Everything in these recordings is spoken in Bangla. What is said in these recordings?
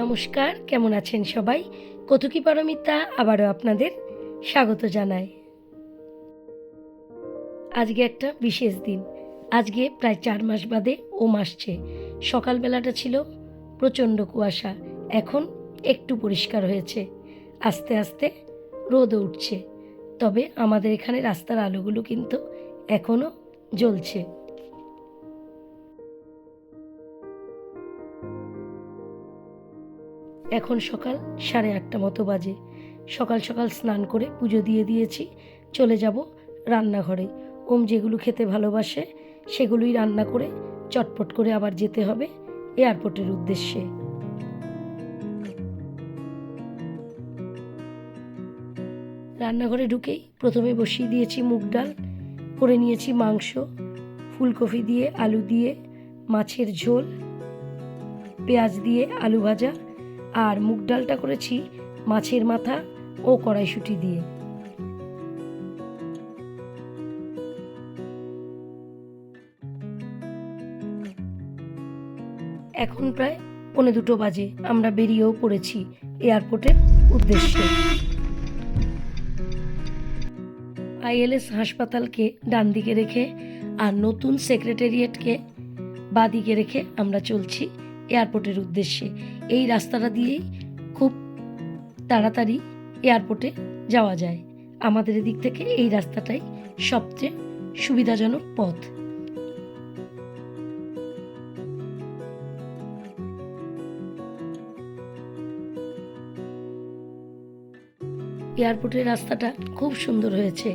নমস্কার, কেমন আছেন সবাই? কৌতুকি পারমিতা আবারও আপনাদের স্বাগত জানাই। আজকে একটা বিশেষ দিন। আজকে প্রায় 4 মাস বাদে ওম আসছে। সকালবেলাটা ছিল প্রচণ্ড কুয়াশা, এখন একটু পরিষ্কার হয়েছে, আস্তে আস্তে রোদও উঠছে। তবে আমাদের এখানে রাস্তার আলোগুলো কিন্তু এখনও জ্বলছে। এখন সকাল 8:30 মতো বাজে। সকাল সকাল স্নান করে পুজো দিয়ে দিয়েছি, চলে যাব রান্নাঘরে। ওম যেগুলো খেতে ভালোবাসে সেগুলোই রান্না করে চটপট করে আবার যেতে হবে এয়ারপোর্টের উদ্দেশ্যে। রান্নাঘরে ঢুকেই প্রথমে বসিয়ে দিয়েছি মুগ ডাল, করে নিয়েছি মাংস, ফুলকপি দিয়ে আলু দিয়ে মাছের ঝোল, পেঁয়াজ দিয়ে আলু ভাজা, আর মুগ ডালটা করেছি মাছের মাথা ও কড়াইশুঁটি দিয়ে। এখন প্রায় 1:45 বাজে, আমরা বেরিয়েও পড়েছি এয়ারপোর্টের উদ্দেশ্যে। আইএলএস হাসপাতালকে ডান দিকে রেখে আর নতুন সেক্রেটারিয়েটকে বাঁ দিকে রেখে আমরা চলছি এয়ারপোর্টের উদ্দেশ্যে। এই রাস্তাটা দিয়েই খুব তাড়াতাড়ি এয়ারপোর্টে যাওয়া যায়। আমাদের এদিক থেকে এই রাস্তাটাই সবচেয়ে সুবিধাজনক পথ। এয়ারপোর্টের রাস্তাটা খুব সুন্দর হয়েছে।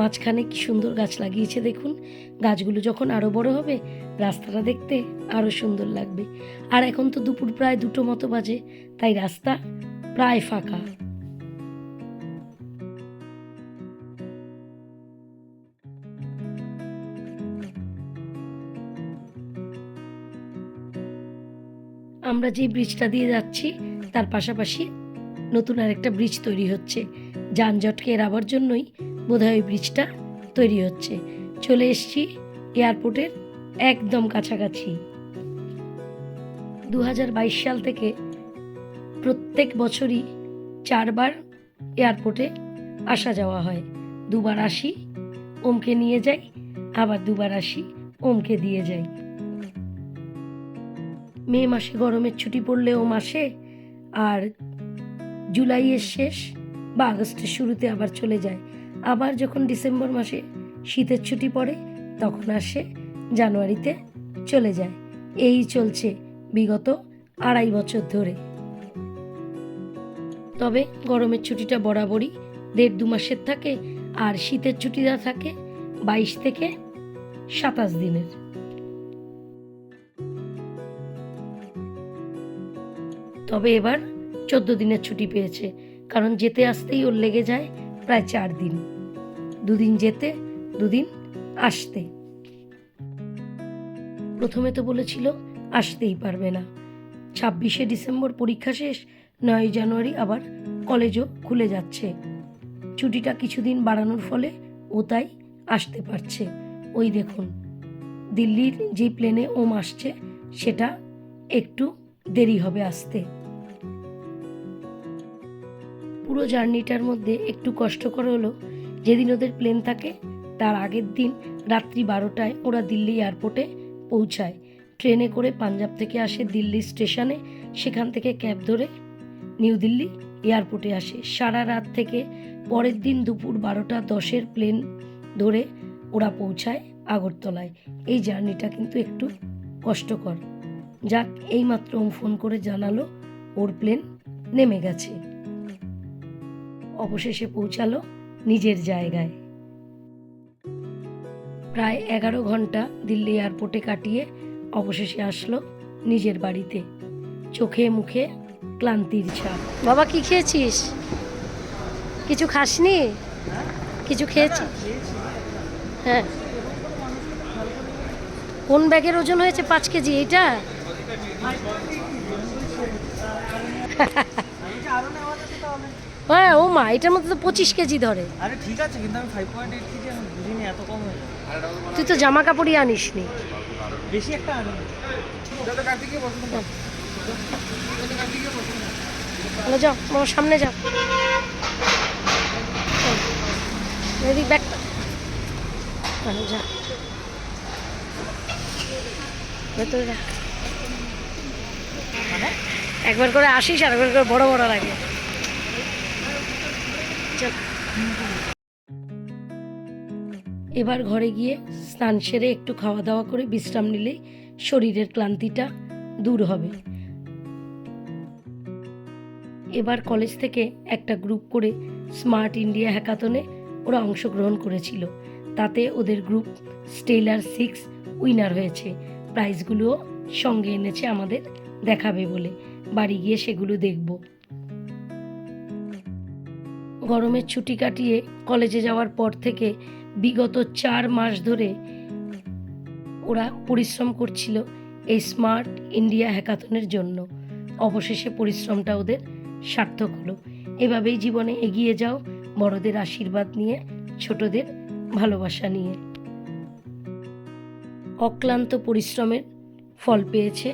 মাঝখানে কি সুন্দর গাছ লাগিয়েছে দেখুন। গাছগুলো যখন আরও বড় হবে রাস্তাটা দেখতে আরও সুন্দর লাগবে। আর এখন তো দুপুর প্রায় 2টো মতো বাজে, তাই রাস্তা প্রায় ফাঁকা। আমরা যে ব্রিজটা দিয়ে যাচ্ছি তার পাশাপাশি নতুন আরেকটা ব্রিজ তৈরি হচ্ছে। যানজটকে এড়াবার জন্যই বোধহয় ওই ব্রিজটা তৈরি হচ্ছে। চলে এসেছি এয়ারপোর্টের একদম কাছাকাছি। 2022 সাল থেকে প্রত্যেক বছরই 4 বার এয়ারপোর্টে আসা যাওয়া হয়। 2 বার আসি, ওমকে নিয়ে যাই, আবার 2 বার আসি, ওমকে দিয়ে যাই। মে মাসে গরমের ছুটি পড়লে ওম আসে, আর জুলাইয়ের শেষ বা আগস্টের শুরুতে আবার চলে যায়। আবার যখন ডিসেম্বর মাসে শীতের ছুটি পড়ে তখন আসে, জানুয়ারিতে চলে যায়। এই চলছে বিগত 2.5 বছর ধরে। তবে গরমের ছুটিটা বরাবরই 1.5-2 মাসের থাকে, আর শীতের ছুটিটা থাকে 22 থেকে 27 দিনের। তবে এবার 14 দিনের ছুটি পেয়েছে, কারণ যেতে আসতেই ওর লেগে যায় প্রায় 4 দিন। 2 দিন যেতে, 2 দিন আসতে। প্রথমে তো বলেছিল আসতেই পারবে না। 26শে ডিসেম্বর পরীক্ষা শেষ, 9 জানুয়ারি আবার কলেজও খুলে যাচ্ছে। ছুটিটা কিছুদিন বাড়ানোর ফলে ও তাই আসতে পারছে। ওই দেখুন, দিল্লির যে প্লেনে ওম আসছে সেটা একটু দেরি হবে আসতে। পুরো জার্নিটার মধ্যে একটু কষ্টকর হলো, যেদিন ওদের প্লেন থাকে তার আগের দিন রাত্রি 12টায় ওরা দিল্লি এয়ারপোর্টে পৌঁছায়। ট্রেনে করে পাঞ্জাব থেকে আসে দিল্লি স্টেশনে, সেখান থেকে ক্যাব ধরে নিউ দিল্লি এয়ারপোর্টে আসে। সারা রাত থেকে পরের দিন দুপুর 12:10 প্লেন ধরে ওরা পৌঁছায় আগরতলায়। এই জার্নিটা কিন্তু একটু কষ্টকর। যাক, এইমাত্র ওম ফোন করে জানালো ওর প্লেন নেমে গেছে। অবশেষে পৌঁছালো নিজের জায়গায়। প্রায় 11 ঘন্টা দিল্লি এয়ারপোর্টে কাটিয়ে অবশেষে আসলো নিজের বাড়িতে। চোখে মুখে ক্লান্তির ছাপ। বাবা, কি খেয়েছিস? কিছু খাসনি? কিছু খেয়েছিস? হ্যাঁ। কোন ব্যাগের ওজন হয়েছে 5 কেজি? এইটা? হ্যাঁ, ও মা, এটার মধ্যে তো 25 কেজি ধরে। আরে ঠিক আছে, কিন্তু আমি 5.8 কেজি আমি বুঝিনি এত কম হয়ে যাবে। তুই তো জামা কাপড়ই আনিসনি। বেশি একটা আনি। চলো যাও, তোমার সামনে যাও। এদিক ব্যাক যা, ভেতরে রাখ। একবার করে আসিস আর একবার করে বড় বড় লাগে। চল। এবার ঘরে গিয়ে স্নান সেরে একটু খাওয়া দাওয়া করে বিশ্রাম নিলেই শরীরের ক্লান্তিটা দূর হবে। এবার কলেজ থেকে একটা গ্রুপ করে স্মার্ট ইন্ডিয়া হ্যাকাথনে ওরা অংশগ্রহণ করেছিল। তাতে ওদের গ্রুপ স্টেলার 6 উইনার হয়েছে। প্রাইজগুলোও সঙ্গে এনেছে আমাদের দেখাবে বলে। বাড়ি গিয়ে সেগুলো দেখব। গরমের ছুটি কাটিয়ে কলেজে যাওয়ার পর থেকে বিগত 4 মাস ধরে ওরা পরিশ্রম করছিল এই স্মার্ট ইন্ডিয়া হ্যাকাথনের জন্য। অবশেষে পরিশ্রমটা ওদের সার্থক হলো। এভাবেই জীবনে এগিয়ে যাও, বড়দের আশীর্বাদ নিয়ে, ছোটদের ভালোবাসা নিয়ে। অক্লান্ত পরিশ্রমের ফল পেয়েছে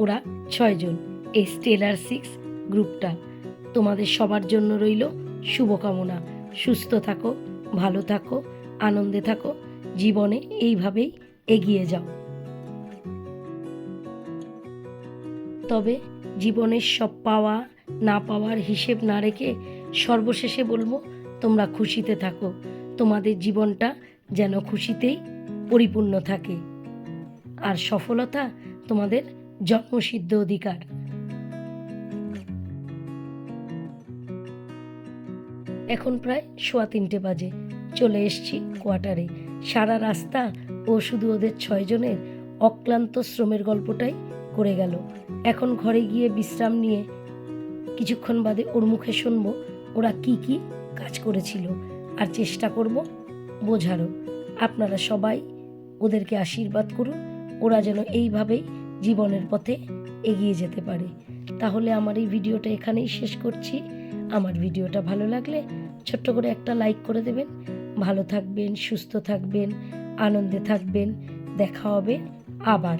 ওরা 6 জন, এই স্টেলার 6 গ্রুপটা। তোমাদের সবার জন্য রইল শুভকামনা। সুস্থ থাকো, ভালো থাকো, আনন্দে থাকো, জীবনে এইভাবেই এগিয়ে যাও। তবে জীবনের সব পাওয়া না পাওয়ার হিসেব না রেখে সর্বশেষে বলবো, তোমরা খুশিতে থাকো। তোমাদের জীবনটা যেন খুশিতেই পরিপূর্ণ থাকে। আর সফলতা তোমাদের জন্মসিদ্ধ অধিকার। এখন প্রায় 3:15 বাজে। চলে এসছি কোয়ার্টারে। সারা রাস্তা ও শুধু ওদের 6 জনের অক্লান্ত শ্রমের গল্পটাই করে গেল। এখন ঘরে গিয়ে বিশ্রাম নিয়ে কিছুক্ষণ বাদে ওর মুখে শুনবো ওরা কি কি কাজ করেছিল, আর চেষ্টা করব বোঝারও। আপনারা সবাই ওদেরকে আশীর্বাদ করুন, ওরা যেন এইভাবেই জীবনের পথে এগিয়ে যেতে পারে। তাহলে আমার এই ভিডিওটা এখানেই শেষ করছি। আমার ভিডিওটা ভালো লাগলে ছোট্ট করে একটা লাইক করে দেবেন। ভালো থাকবেন, সুস্থ থাকবেন, আনন্দে থাকবেন। দেখা হবে আবার।